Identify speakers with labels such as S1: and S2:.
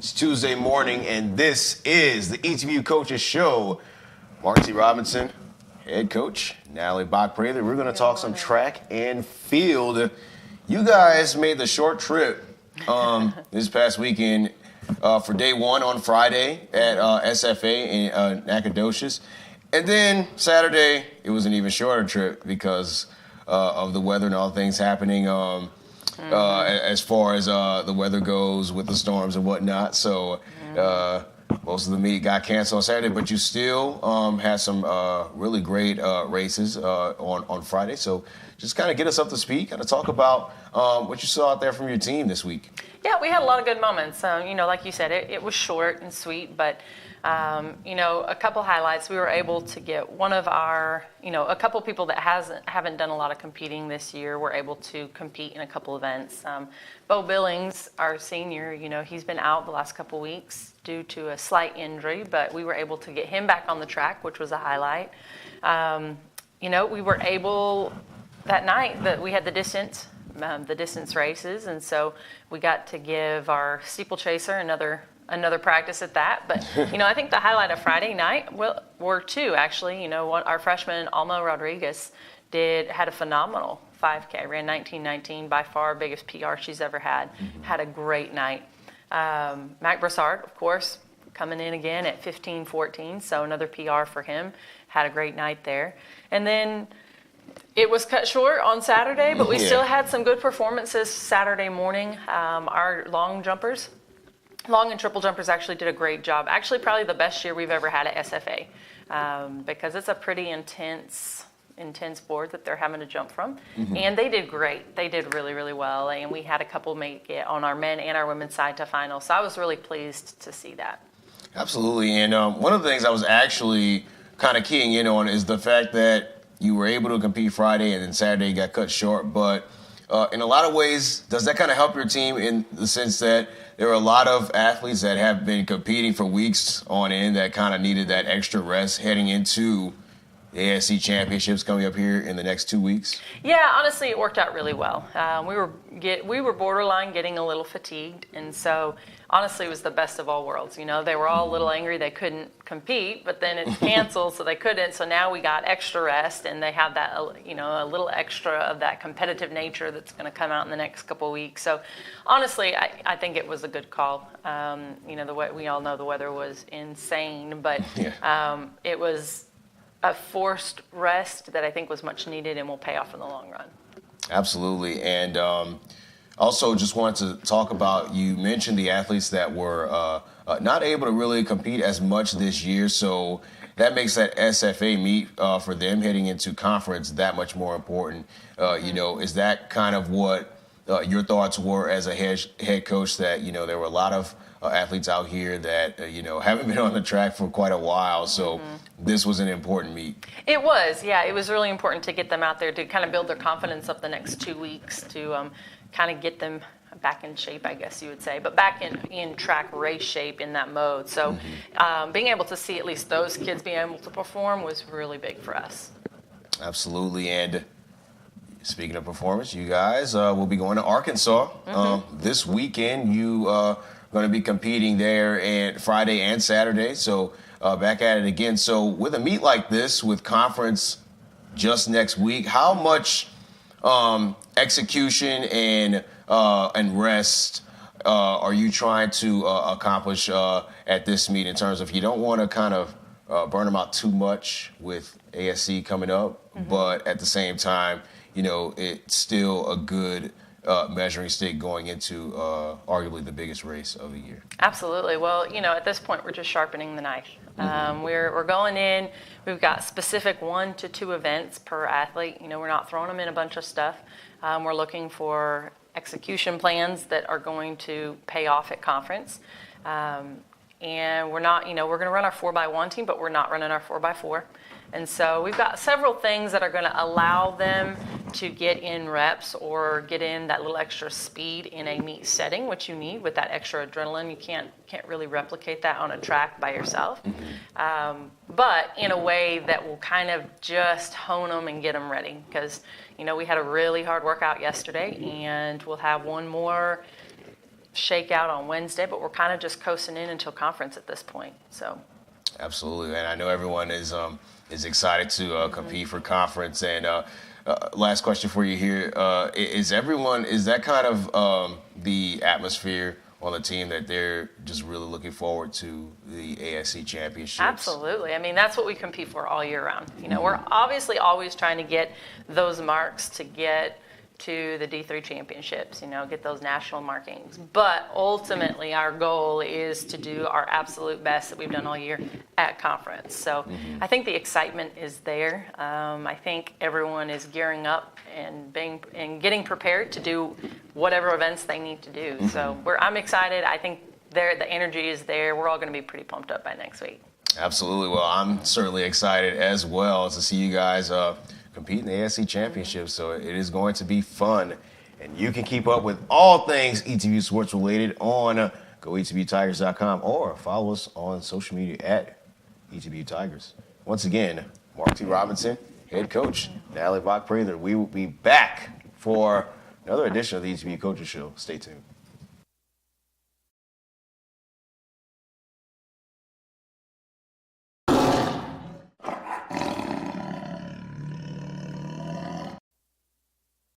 S1: It's Tuesday morning, and this is the ETVU Coaches Show. Marcy Robinson, head coach, Natalie Bach-Prather. We're going to talk some track and field. You guys made the short trip this past weekend for day one on Friday at SFA in Nacogdoches. And then Saturday, it was an even shorter trip because of the weather and all things happening as far as the weather goes with the storms and whatnot. So most of the meet got canceled on Saturday, but you still had some really great races on Friday. So just kind of get us up to speed, kind of talk about what you saw out there from your team this week.
S2: Yeah, we had a lot of good moments. Like you said, it was short and sweet, but a couple highlights. We were able to get one of our, a couple people that haven't done a lot of competing this year were able to compete in a couple events. Bo Billings, our senior, he's been out the last couple weeks due to a slight injury, but we were able to get him back on the track, which was a highlight. We were able that night that we had the distance races, and so we got to give our steeplechaser another practice at that. But I think the highlight of Friday night were two actually. Our freshman Alma Rodriguez had a phenomenal 5K, ran 19:19, by far biggest PR she's ever had. Had a great night. Mac Brassard, of course, coming in again at 15:14, so another PR for him. Had a great night there. And then it was cut short on Saturday, but we still had some good performances Saturday morning. Our long and triple jumpers actually did a great job. Actually, probably the best year we've ever had at SFA because it's a pretty intense board that they're having to jump from. And they did great. They did really, really well. And we had a couple make it on our men and our women's side to finals. So I was really pleased to see that. Absolutely.
S1: And one of the things I was actually kind of keying in on is the fact that you were able to compete Friday and then Saturday got cut short. But in a lot of ways, does that kind of help your team in the sense that there are a lot of athletes that have been competing for weeks on end that kind of needed that extra rest heading into the ASC championships coming up here in the next 2 weeks?
S2: Yeah, honestly, it worked out really well. We were borderline getting a little fatigued, and so honestly, it was the best of all worlds. They were all a little angry they couldn't compete, but then it canceled, so they couldn't. So now we got extra rest, and they have that, a little extra of that competitive nature that's going to come out in the next couple of weeks. So honestly, I think it was a good call. We all know the weather was insane, but it was a forced rest that I think was much needed and will pay off in the long run.
S1: Absolutely. And also just wanted to talk about, you mentioned the athletes that were not able to really compete as much this year. So that makes that SFA meet for them heading into conference that much more important. Is that kind of what your thoughts were as a head coach, that, there were a lot of athletes out here that, haven't been on the track for quite a while. So this was an important meet.
S2: It was, yeah. It was really important to get them out there to kind of build their confidence up the next 2 weeks to kind of get them back in shape, I guess you would say, but back in track race shape in that mode. So being able to see at least those kids being able to perform was really big for us.
S1: Absolutely. And speaking of performance, you guys will be going to Arkansas this weekend. You going to be competing there and Friday and Saturday, so back at it again. So with a meet like this, with conference just next week, how much execution and rest are you trying to accomplish at this meet, in terms of, you don't want to kind of burn them out too much with ASC coming up, but at the same time, it's still a good measuring stick going into arguably the biggest race of the year?
S2: Absolutely. Well, at this point, we're just sharpening the knife. We're going in. We've got specific 1 to 2 events per athlete. We're not throwing them in a bunch of stuff. We're looking for execution plans that are going to pay off at conference. And we're not, we're going to run our 4x1 team, but we're not running our 4x4. And so we've got several things that are going to allow them to get in reps or get in that little extra speed in a meet setting, which you need with that extra adrenaline. You can't really replicate that on a track by yourself. But in a way that will kind of just hone them and get them ready. Because, we had a really hard workout yesterday, and we'll have one more shake out on Wednesday, but we're kind of just coasting in until conference at this point. So.
S1: Absolutely, and I know everyone is excited to compete for conference. And last question for you here: is that kind of the atmosphere on the team that they're just really looking forward to the ASC championships?
S2: Absolutely. I mean, that's what we compete for all year round. You know, we're obviously always trying to get those marks to get to the D3 championships, you know, get those national markings. But ultimately, our goal is to do our absolute best that we've done all year at conference. So I think the excitement is there. I think everyone is gearing up and getting prepared to do whatever events they need to do. So I'm excited. I think the energy is there. We're all going to be pretty pumped up by next week.
S1: Absolutely. Well, I'm certainly excited as well to see you guys compete in the ASC Championships. So it is going to be fun. And you can keep up with all things ETBU sports related on goetbutigers.com or follow us on social media at ETBU Tigers. Once again, Mark T. Robinson, head coach, Natalie Bach-Prather. We will be back for another edition of the ETBU Coaches Show. Stay tuned.